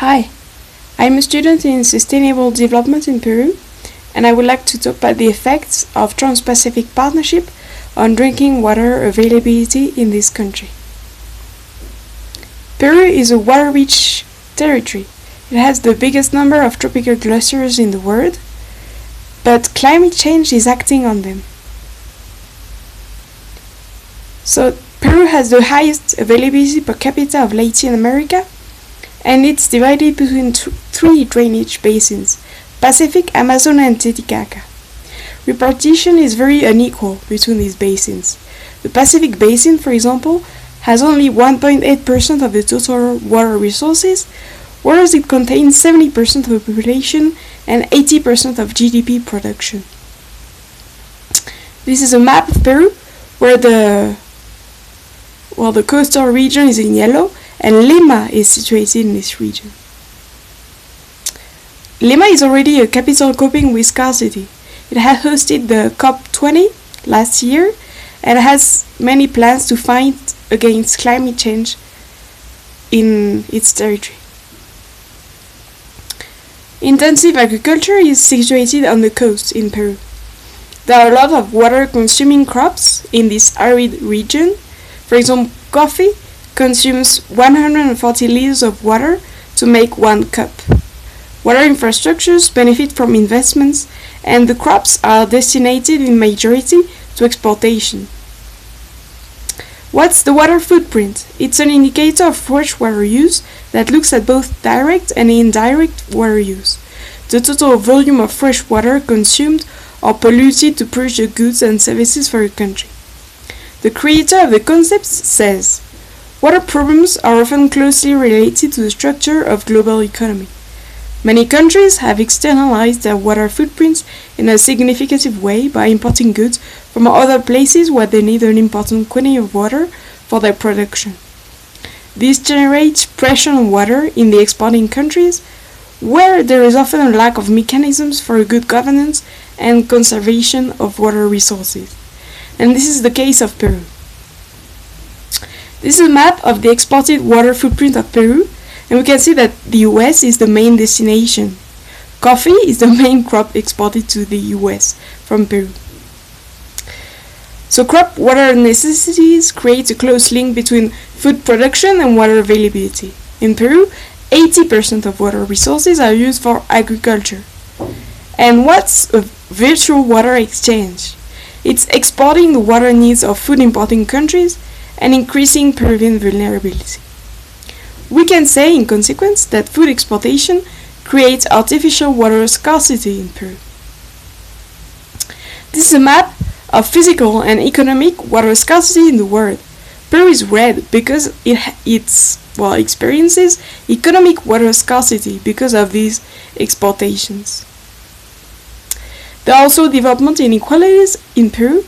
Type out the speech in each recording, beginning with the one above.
Hi, I'm a student in Sustainable Development in Peru, and I would like to talk about the effects of Trans-Pacific Partnership on drinking water availability in this country. Peru is a water-rich territory. It has the biggest number of tropical clusters in the world, but climate change is acting on them. So Peru has the highest availability per capita of Latin America, and it's divided between three drainage basins: Pacific, Amazon, and Titicaca. Repartition is very unequal between these basins. The Pacific Basin, for example, has only 1.8% of the total water resources, whereas it contains 70% of the population and 80% of GDP production. This is a map of Peru where the coastal region is in yellow, and Lima is situated in this region. Lima is already a capital coping with scarcity. It had hosted the COP20 last year and has many plans to fight against climate change in its territory. Intensive agriculture is situated on the coast in Peru. There are a lot of water-consuming crops in this arid region. For example, coffee consumes 140 liters of water to make 1 cup. Water infrastructures benefit from investments, and the crops are destined in majority to exportation. What's the water footprint? It's an indicator of freshwater use that looks at both direct and indirect water use, the total volume of fresh water consumed or polluted to produce goods and services for a country. The creator of the concept says, water problems are often closely related to the structure of global economy. Many countries have externalized their water footprints in a significant way by importing goods from other places where they need an important quantity of water for their production. This generates pressure on water in the exporting countries, where there is often a lack of mechanisms for good governance and conservation of water resources. And this is the case of Peru. This is a map of the exported water footprint of Peru, and we can see that the US is the main destination. Coffee is the main crop exported to the US from Peru. So crop water necessities create a close link between food production and water availability. In Peru, 80% of water resources are used for agriculture. And what's a virtual water exchange? It's exporting the water needs of food importing countries and increasing Peruvian vulnerability. We can say, in consequence, that food exportation creates artificial water scarcity in Peru. This is a map of physical and economic water scarcity in the world. Peru is red because it experiences economic water scarcity because of these exportations. There are also development inequalities in Peru.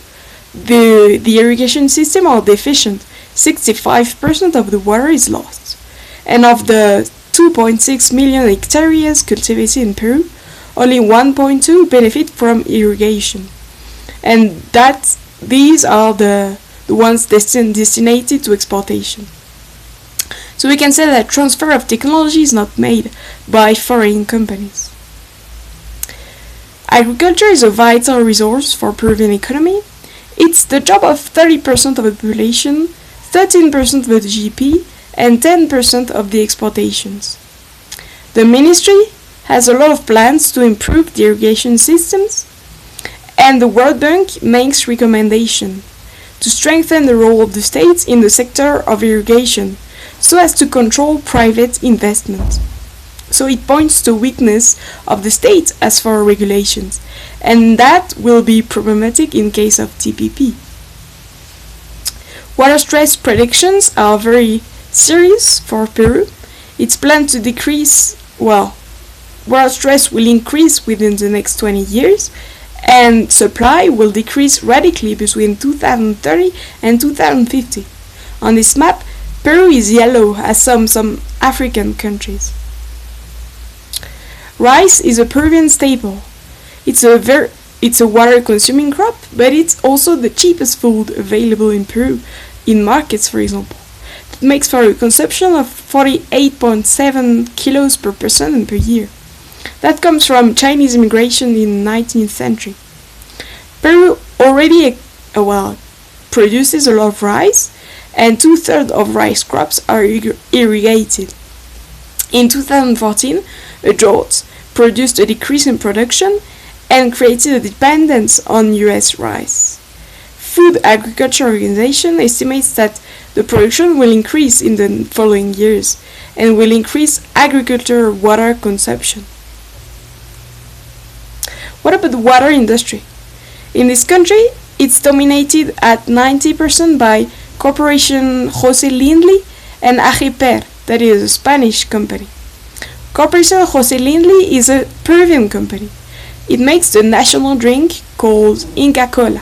The irrigation system are deficient. 65% of the water is lost. And of the 2.6 million hectares cultivated in Peru, only 1.2 benefit from irrigation. And these are the ones destined to exportation. So we can say that transfer of technology is not made by foreign companies. Agriculture is a vital resource for Peruvian economy. It's the job of 30% of the population, 13% of the GDP, and 10% of the exportations. The ministry has a lot of plans to improve the irrigation systems, and the World Bank makes recommendations to strengthen the role of the states in the sector of irrigation so as to control private investment. So it points to weakness of the state as for regulations, and that will be problematic in case of TPP. Water stress predictions are very serious for Peru. It's planned to decrease, water stress will increase within the next 20 years, and supply will decrease radically between 2030 and 2050. On this map, Peru is yellow as some African countries. Rice is a Peruvian staple. It's a water-consuming crop, but it's also the cheapest food available in Peru, in markets, for example. makes for a consumption of 48.7 kilos per person and per year. That comes from Chinese immigration in the 19th century. Peru already produces a lot of rice, and 2/3 of rice crops are irrigated. In 2014, a drought produced a decrease in production and created a dependence on US rice. Food Agriculture Organization estimates that the production will increase in the following years and will increase agricultural water consumption. What about the water industry? In this country, it's dominated at 90% by Corporation José Lindley and Ageper, that is a Spanish company. Corporation José Lindley is a Peruvian company. It makes the national drink called Inca Cola.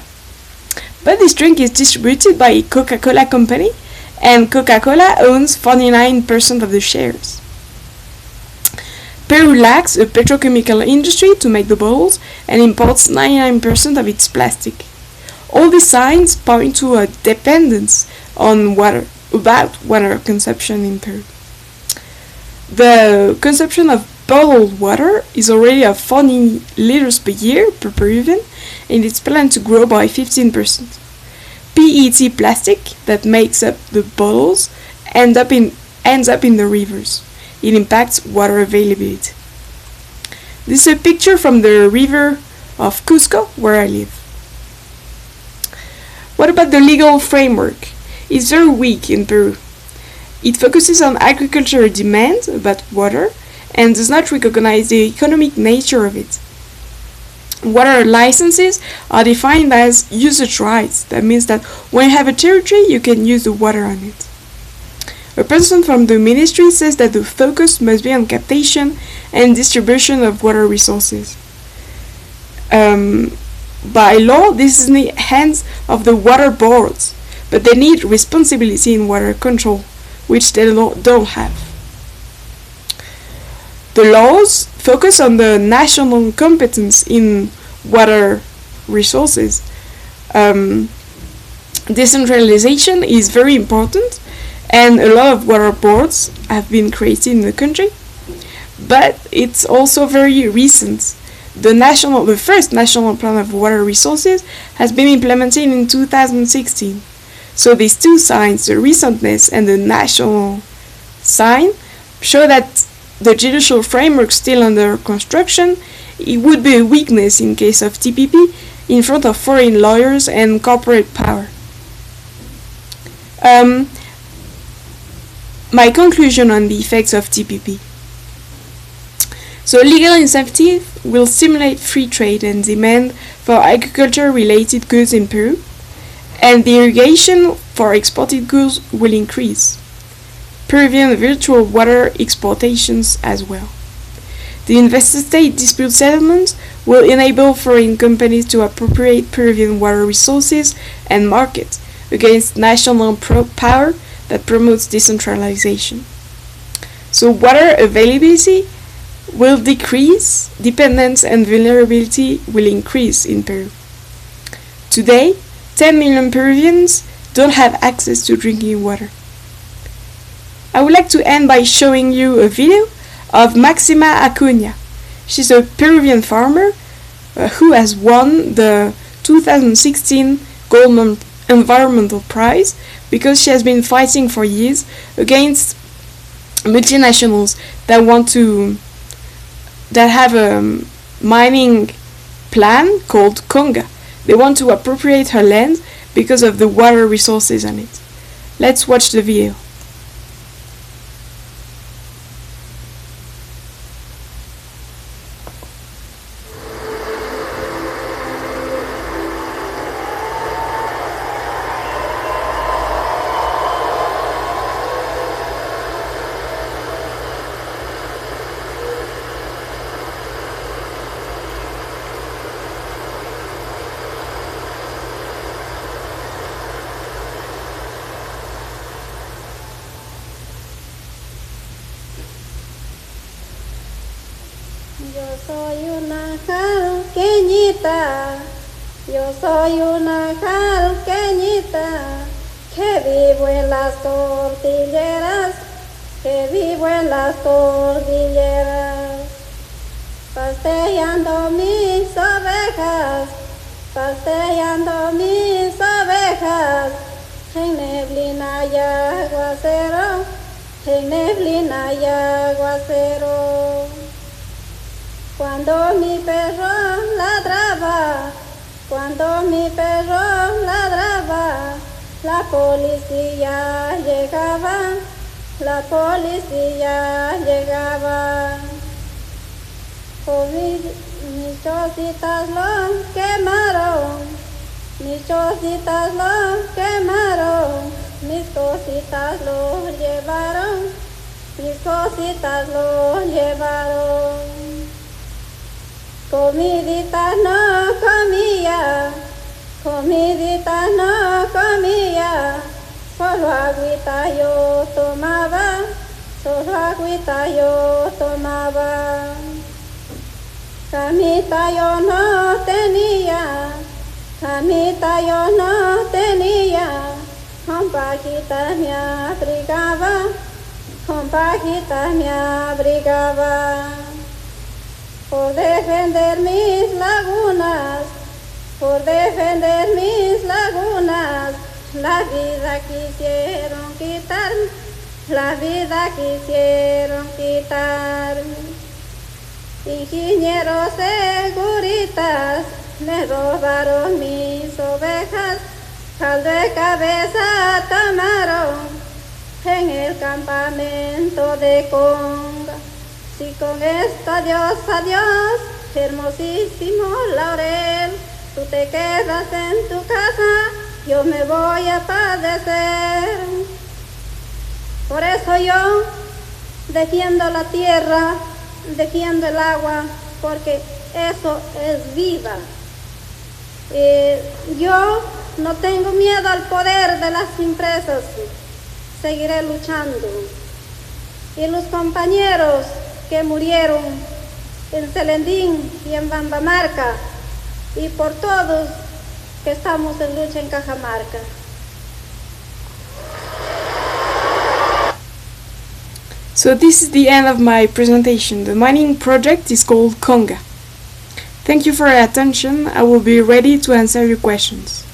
But this drink is distributed by Coca-Cola company, and Coca-Cola owns 49% of the shares. Peru lacks a petrochemical industry to make the bottles and imports 99% of its plastic. All these signs point to a dependence on water consumption in Peru. The consumption of bottled water is already of 40 liters per year per Peruvian, and it's planned to grow by 15%. PET plastic that makes up the bottles ends up in the rivers. It impacts water availability. This is a picture from the river of Cusco, where I live. What about the legal framework? It's very weak in Peru. It focuses on agricultural demand about water and does not recognize the economic nature of it. Water licenses are defined as usage rights. That means that when you have a territory, you can use the water on it. A person from the ministry says that the focus must be on captation and distribution of water resources. By law, this is in the hands of the water boards, but they need responsibility in water control, which they don't have. The laws focus on the national competence in water resources. Decentralization is very important, and a lot of water boards have been created in the country, but it's also very recent. The first national plan of water resources has been implemented in 2016. So these two signs, the recentness and the national sign, show that the judicial framework still under construction. It would be a weakness in case of TPP in front of foreign lawyers and corporate power. My conclusion on the effects of TPP. So legal incentive will stimulate free trade and demand for agriculture-related goods in Peru, and the irrigation for exported goods will increase. Peruvian virtual water exportations as well. The investor-state dispute settlements will enable foreign companies to appropriate Peruvian water resources and markets against national power that promotes decentralization. So water availability will decrease, dependence and vulnerability will increase in Peru. Today, 10 million Peruvians don't have access to drinking water. I would like to end by showing you a video of Maxima Acuña. She's a Peruvian farmer who has won the 2016 Gold Environmental Prize because she has been fighting for years against multinationals that have a mining plan called Conga. They want to appropriate her land because of the water resources on it. Let's watch the video. Yo soy una jalqueñita, yo soy una jalqueñita, que vivo en las cordilleras, que vivo en las cordilleras, pasteando mis ovejas, pasteando mis ovejas, en neblina y aguacero, en neblina y aguacero. Cuando mi perro ladraba, cuando mi perro ladraba, la policía llegaba, la policía llegaba. Con mis chocitas lo quemaron, mis chocitas lo quemaron, mis cositas lo llevaron, mis cositas lo llevaron. Comidita no comía, comidita no comía, solo agüita yo tomaba, solo agüita yo tomaba. Camita yo no tenía, camita yo no tenía, con pajitas me abrigaba, con pajitas me abrigaba. Por defender mis lagunas, por defender mis lagunas, la vida quisieron quitar, la vida quisieron quitar. Ingenieros seguritas me robaron mis ovejas, caldo de cabeza tomaron en el campamento de Conga. Si con esto adiós, adiós, hermosísimo laurel, tú te quedas en tu casa, yo me voy a padecer. Por eso yo defiendo la tierra, defiendo el agua, porque eso es vida. Yo no tengo miedo al poder de las empresas, seguiré luchando. Y los compañeros que murieron en Selendín y en Bambamarca, y por todos que estamos en lucha en Cajamarca. So this is the end of my presentation. The mining project is called COHA. Thank you for your attention. I will be ready to answer your questions.